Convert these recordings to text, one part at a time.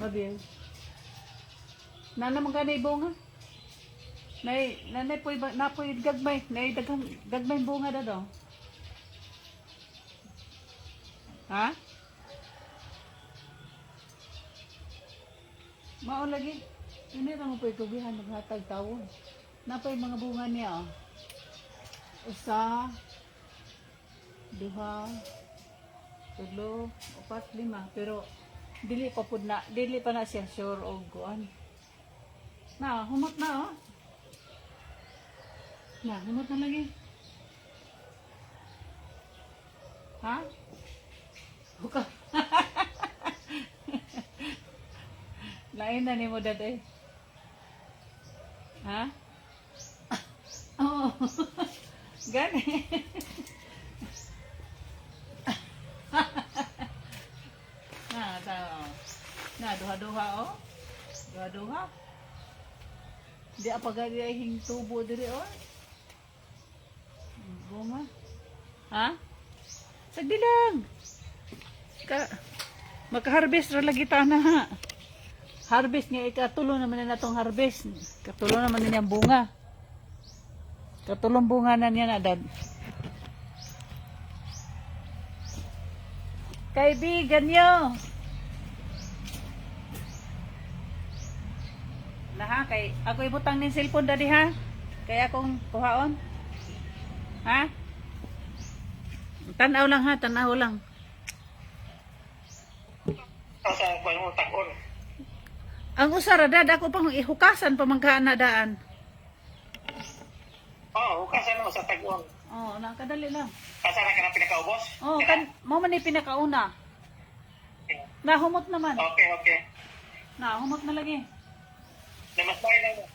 Mabil. Nana mo ganay bunga? Nanay po napoy gagmay, nay daghang gagmay bunga da daw. Ha? Mao lagi. Ini ra mo po itubihan maghatag tawon. Napoy mga bunga niya oh. Usa, duha, tulo, upat, lima, pero dili pa na siya sure og kuan. Na, humot na oh. Na, humot na lagi. Ha? Buka. Lain na ni mo daday. Ha? Oh. Gani. Na, duha-duha oh. Duha-duha. Di apa gadi ay hing tubo diri oh. Bunga. Ha? Sagdi lang. Maka-harvest ra lagi ta na ha. Harvest nga ikatulo naman na natong harvest. Katulo naman niya bunga. Katulong bunga na niya na dad. Kaibigan nyo. Na ha, kay ako ibutang ning cellphone dadi ha. Kaya akong kuhaon. Ha? Tanaw lang ha, tanaw lang. Asa ko mo takon. Ang usara dad ako pang ihukasan pamangkaan na daan. Oh, hukasan mo sa tag-on. Oh, nakadali lang. Asa na ka na pinakaubos? Oh, mo man ni pinakauna. Nahumot naman. Okay. Nahumot na lagi. Namasay lang mo.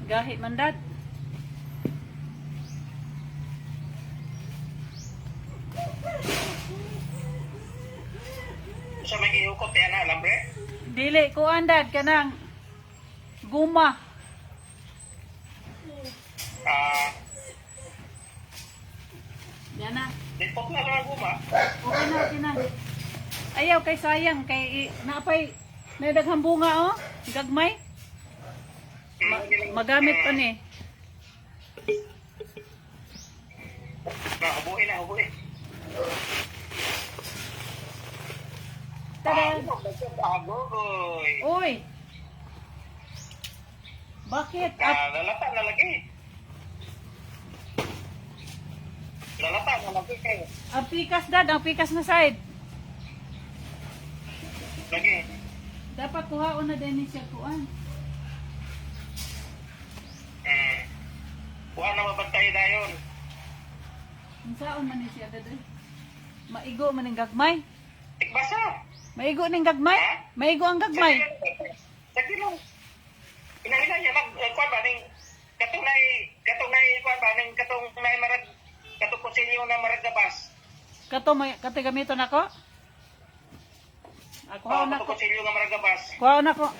Gahi man dad. Sa may giukot yan na, alambre? Dili ko andad kanang guma. Yan na. Dipot na lang ba? Okay na. Ayaw kay sayang kay napay may daghang bunga oh. Gagmay. Magamit pa ni. Hubuin. Tada. Agoy. Uy. Bakit? Lalata na lagi. Kayo. Ang pikas dad, ang pikas na side. Lagi. Dapat kuhaon na din siya kuan. Kuha na mabantay na yun. Unsaon man ni siya dad? Maigo man ning gagmay. Tigbasa. Maigo ning gagmay? Ha? Maigo ang gagmay. Sige lang. Inahina niya kuan ba ning katong nay kuan ba ning katong nay marag katong konsilyo na marag gabas. Kato gamito nako. Ako Kuha na na ko. konsilyo nga marag gabas. Kuha na ko.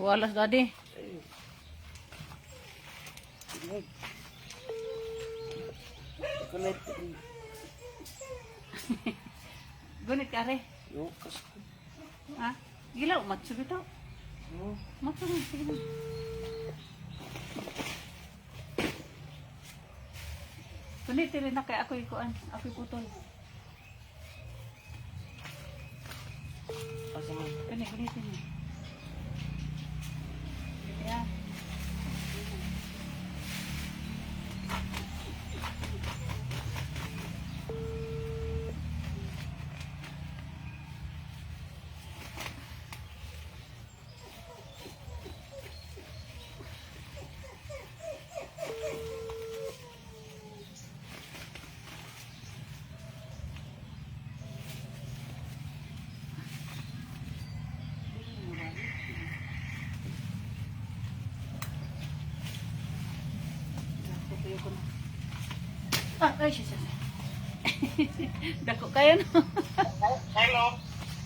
Walas daddy. Kalit. Gunit ka re. Yo, kas. Ha? Gilaw, matsubi to. Yo. Matsubi, sige na. Gunit, tili na kay ako'y kuan. Ako'y putol. Asa man? Gunit, gunitin niya. Yan. Tutuyo ko na. Ah, ay, siya. Dako kayo, no? Hello?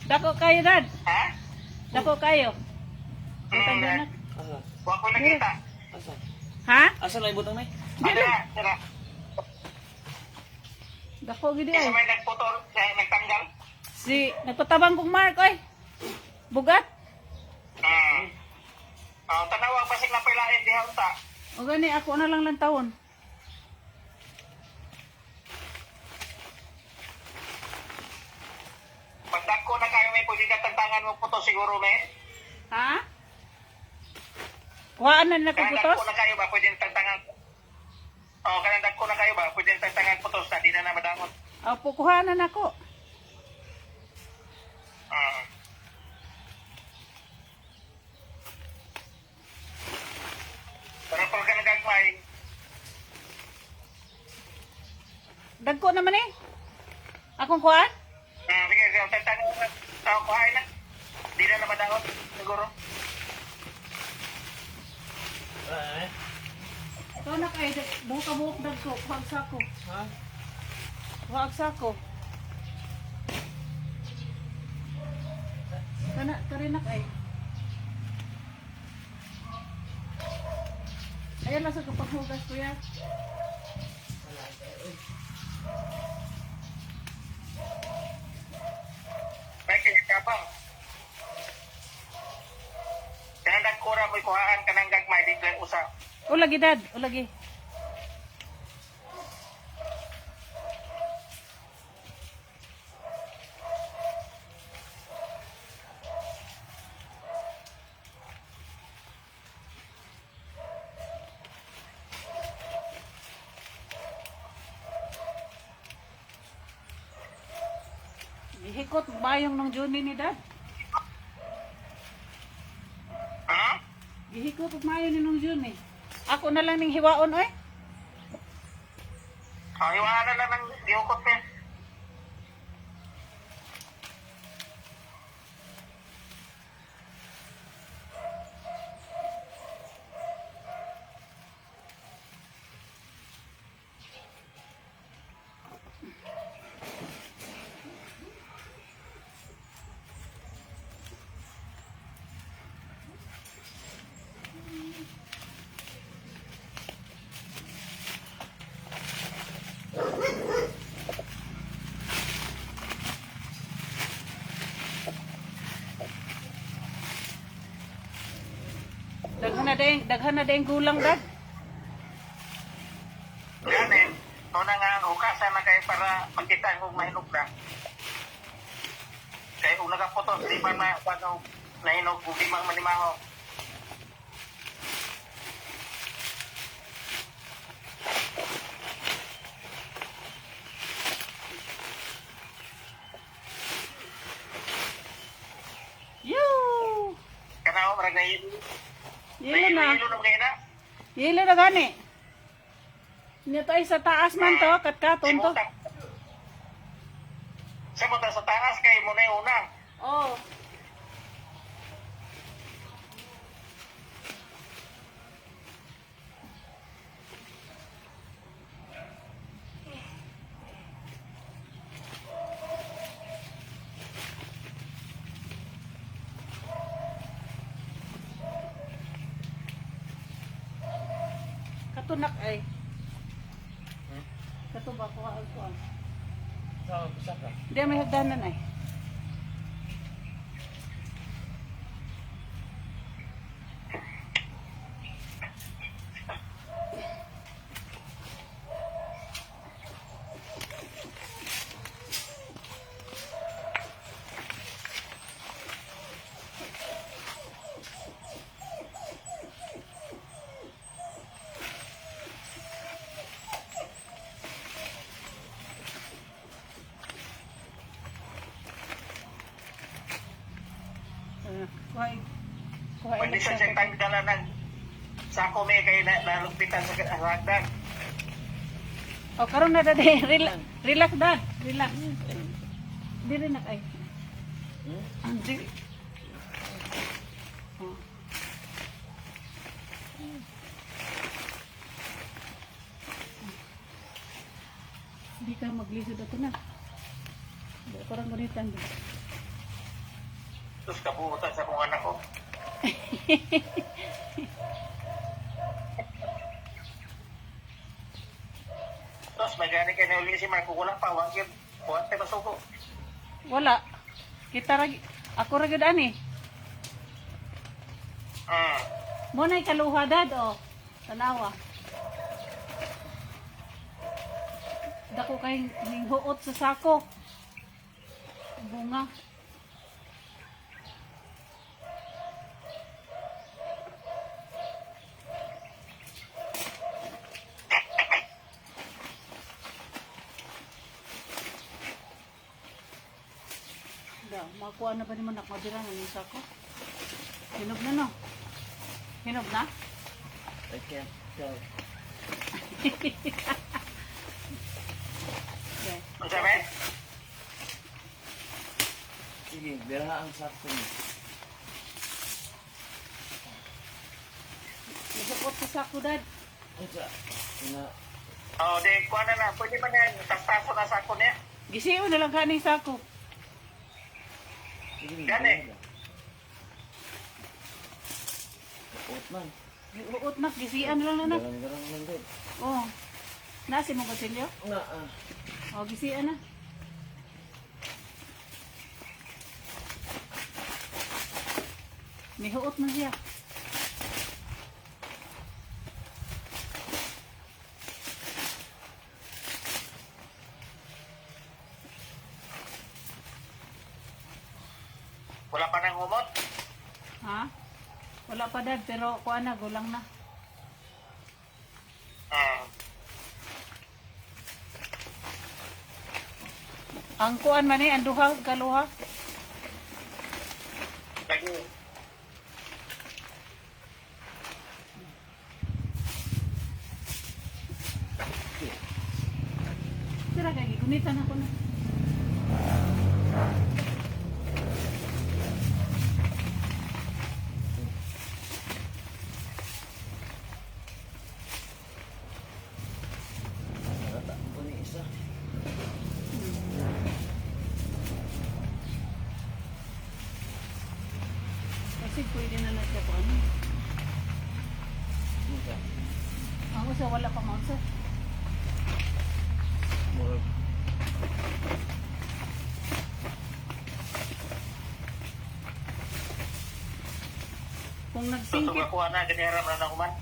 Dako kayo, Dad. Ha? Dako kayo. Butang Hmm, na. Asa? Huwag ko nakita. Asa? Ha? Asa na ibutang na? Tira. Dako gidi Kaya ay. may nagputol, kaya nagtanggal. Si nagpatabang kong Mark oy. Bugat. Tanawag pa sila pilain di hunta. O gani ako na lang taon. Pagdako na kayo may pwede tantangan mo puto siguro may. Ha? Kuhaan na na Kanang putos? dako na kayo ba pwede tantangan. Kanang dako na kayo ba pwede tantangan putos na di na madangon. Opo, kuhaan na nako. Pero pag ka nagagmay, Dagko naman eh. Akong kuhaan? sige, tantangan na. Kuhain na. Di na madangon siguro. Ito na kay buhok ka buhok dagko. Kuhag sako. Ha? Kuhag sako. Kana, karinak ay. Ayan lang sa kapaghugas ko yan. May kaya kanang dagkura mo'y kuhaan kanang gagmay di lang usa. Ulagi dad, ulagi. Ihikot bayong ng Juni ni dad. Ha? Gihikot ug maayo ni nung Juni. Ako na lang ning hiwaon oy. Hiwaan na lang ng gihukot niya. Daghan na ding gulang dad. Yan eh. Una nga, hukasan na kayo para makita kung mahinog na. Kaya kung nakaputos, di ba na paano nahinog, kung di mang manimaho. Yoo! Kana marag na yelo. Yelo na. Yelo na ngayon na. Yelo na gani. Nito ay sa taas man to, katkaton to. Sa mo sa taas kay mo na yung una. Oh. tunak ay. Kato ba kuha ko? Sa ka. Di may hagdanan ay. Kuha kuha Pwede sa siyang tanggalan ng sako may kay nalugpitan sa hagdan. Oh, karon na dadi. Relax, relax dad. Relax. Diri na kay. Andi. Oh. Di ka maglisod ato na. Di ko lang ganitan. Tapos kabuutan sa kong anak ko. Tapos may gani ka na uli si Marco. Kulang pa. Wagin. Kuwante masuko. Wala. Kita ra ako ra gid ani. Mo nay kaluha dad oh. Tanawa. Dako kay hinghuot sa sako. Bunga. Da, makuha na ba naman ako dira ng sako? Hinog na no. Hinog na? I can't tell. Okay. Ang sabi? Sige, bira ang sakto mo. Nagsuot sa sako dad. Ang sa... Na... Oo, di. Kuha na na. Pwede ba na yan? Tastaso na sako niya? Gisiyo na lang kaning sako. Sige, Gani. Uot man. Uot na, gisian lang na. Garang-garang lang din. Oh. Nasi mo kutsilyo? Na, Oh, gisian na. Nihuot na siya. Wala pa nang humot? Ha? Wala pa dad, pero kuha na, gulang na. Ang kuan man ang duha, kaluha. Lagi. Tira kay gunitan ako na. nata ko ni isa. Kasi pwede na na siya kuan. Isa. Ang usa wala pa mo sa. Murag. Kung So, nagsingkit, kuha na. Ganiharam na ng human.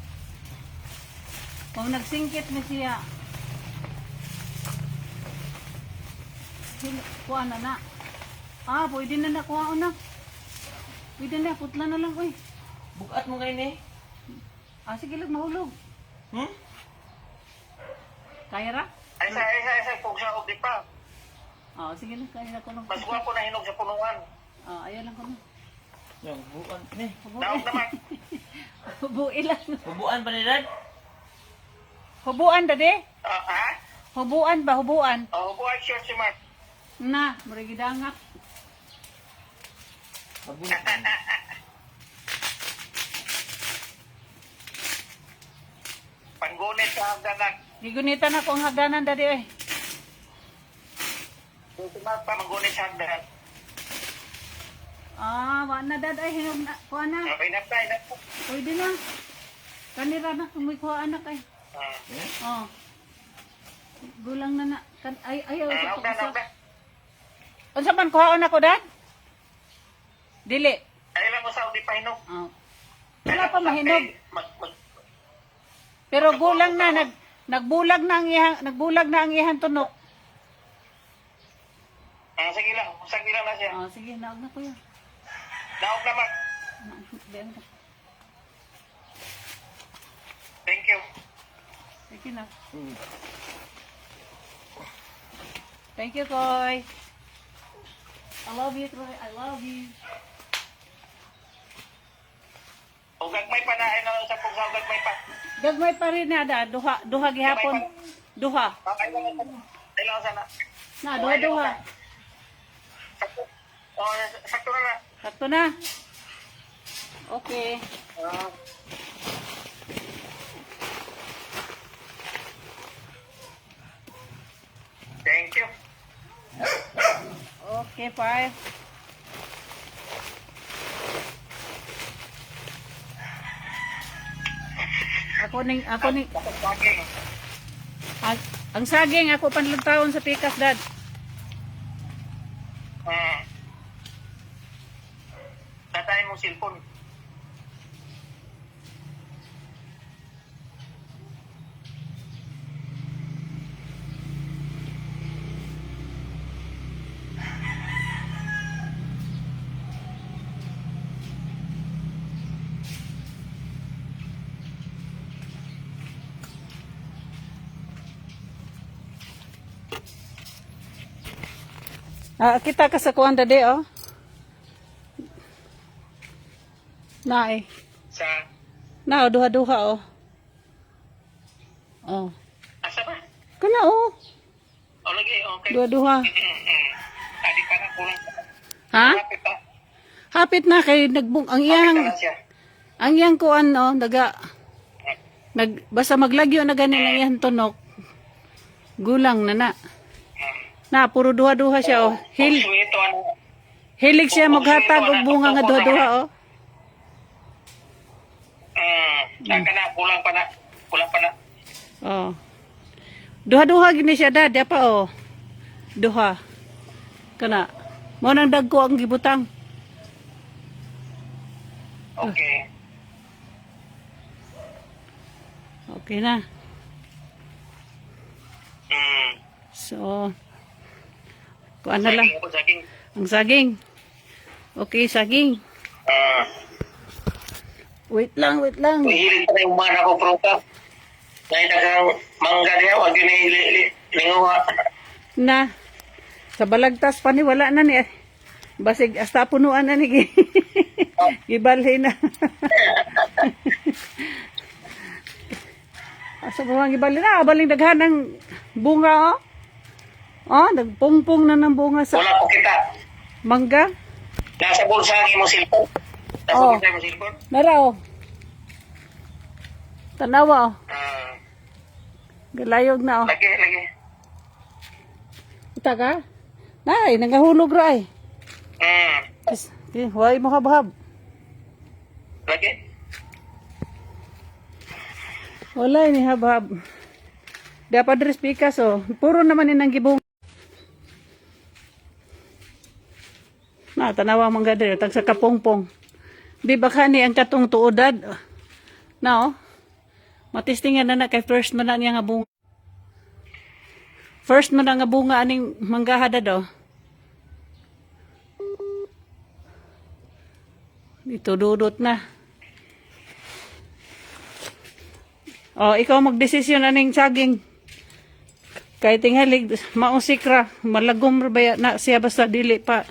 kung nagsingkit na siya. Kuha na. Ah, pwede na na kuha na. Pwede na, putla na lang, uy. Bukat mo ngayon eh. Ah, sige lang, mahulog. Hmm? Kaya ra? Ay, isa. Kung siya, di pa. Ah, sige lang, kaya na ko lang. Mas guwapo na hinog sa punuan. Ah, ayaw lang ko na. Yung bukan. Ne. Daog naman. Hubuin lang. Hubuan pa ni Dad? Hubuan, dade? Ha? Hubuan ba, hubuan? Oo, buhay short si Mark. Na, marigidangak. Habuan. Panggunit sa hagdanan. Gigunitan ako ang hagdanan, dade, eh. Si Mark pa, manggunit sa hagdanan. Ah, wa na, dad, ay, hinog na. Kuha na. Okay na tayo. Pwede na. Kanira na, kung may kuha anak, ay. Oh. Gulang na na. Ayaw sa Naog na, naog pag-usap. na. Unsa man kuhaon ako, Dad? Dili. Ay lang mo sa di pa hinog. Oh. Wala pa mahinog. Pero gulang na nagbulag na ang iyang tunok. Sige lang, sagdi lang na siya. Oh, sige, naog na kuya. Naog naman. Thank you. Sige na. Thank you, Koy. I love you, Koy. I love you. O gagmay pa na, ay na sa pugsaw, gagmay pa. Gagmay pa rin na, Dad. Duha gihapon. Duha. Ay lang sana. Na, duha. Sakto. O, sakto na na. Sakto na. Okay. Thank you. Okay, bye. Ako ning Saging. ang saging ako panlutawon sa pikas, Dad. Tatay mo cellphone. Kita ka sa kuan dade, oh. Nae. Sa, Na, duha-duha, oh. Oh. asa ba? Kana, oh. O, lagi, okay. Duha-duha. Adi pa na, kulang pa. Ha? Kapit pa. Hapit na kay nagbung ang Kapit iyang na siya. ang iyang kuan, no, basta maglagyo na ganin ang iyang tunok. Gulang na na. Na, puro duha-duha siya, oh. Sweet, ano. Hilig siya maghatag og bunga nga duha-duha, oh. Saka na, kulang pa na. Kulang pa na. Oh. Duha-duha gini siya, Dad, ya pa, oh. Duha. Kana. Mo nang dagko ang gibutang. Okay. Okay na. Mm. So, kuan na lang. Saging ako, saging. Ang saging. Okay, saging. Wait lang. Hihilig pa na yung mana ko, pruta. Dahil nagang mangga niya, wag yun linguha. Na. Sa balagtas pa ni wala na ni. Basig hasta punuan na ni. Gibalhin na. Asa mo ang gibalhin na? Baling daghan ng bunga, oh. Oh, nagpungpong na ng bunga sa Wala ko kita. mangga. Nasa bulsa mo silpon. Nasa Oh. bulsa mo silpon. Nara, oh. Tanawa, oh. Galayog na, oh. Lagi. Ita ka? Nay, nangahulog ra ay. Huwag mo kabahab. Lagi. Wala ni habab. Dapat dress pikas, oh. Puro naman inang gibong. Na, tanawa mangga diri tag sa kapongpong. Di ba kani ang katong tuodad? Na, oh. Matistingan na kay first man na niya nga bunga. First man na nga bunga aning manggahada do. Ito dudot na. Oh, ikaw magdesisyon aning saging. Kay tinghali mausikra, malagom ra ba na siya basta dili pa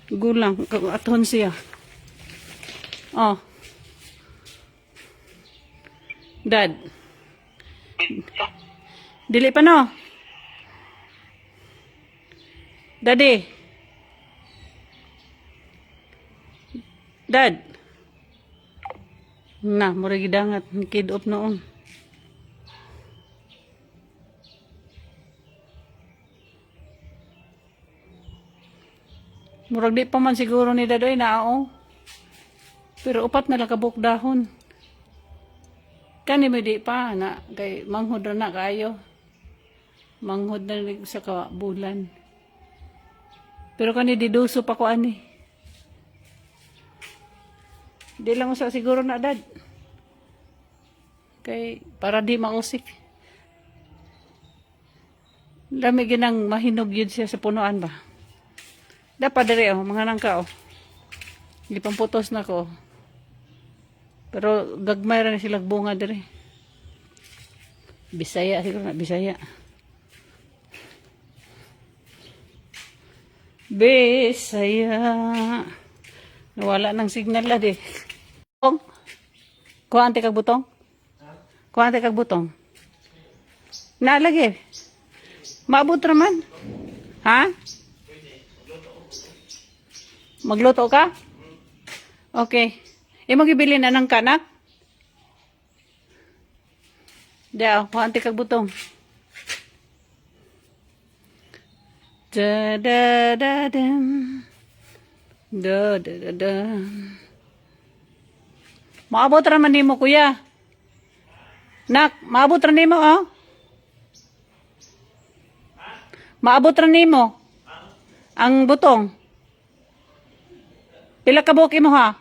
gulang aton siya. Oh. Dad. Dili pa no? Daddy. Dad. Na, mura gidangat kid up noon. Murag di pa man siguro ni Dadoy na, oo. Pero upat na lang kabuk dahon. Kani mo di pa na kay manghod ra na kayo. Manghod na rin sa bulan. Pero kani diduso pa ko ani. Di lang usa siguro na dad. Kay para di mausik. Lami ginang mahinog yun siya sa punuan ba. Dapat dere oh, mga nangka oh. Hindi pang putos na ko. Pero gagmay ra ni sila bunga dere. Bisaya siguro na Bisaya. Bisaya. Nawala ng signal la di. Butong? Kuha kag butong? Kuha kag butong? Nalagi. Maabot raman. Ha? Magluto ka? Okay. Imo gibili na ng kanak? Daw, kuha kag butong. Da da da dam. Da da da da. Maabot ra man nimo kuya. Nak, maabot ra nimo oh. Maabot ra nimo. Ang butong. Pila ka buok imo ha?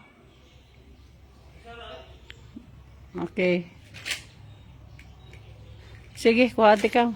Okay. Sige, kuha ka.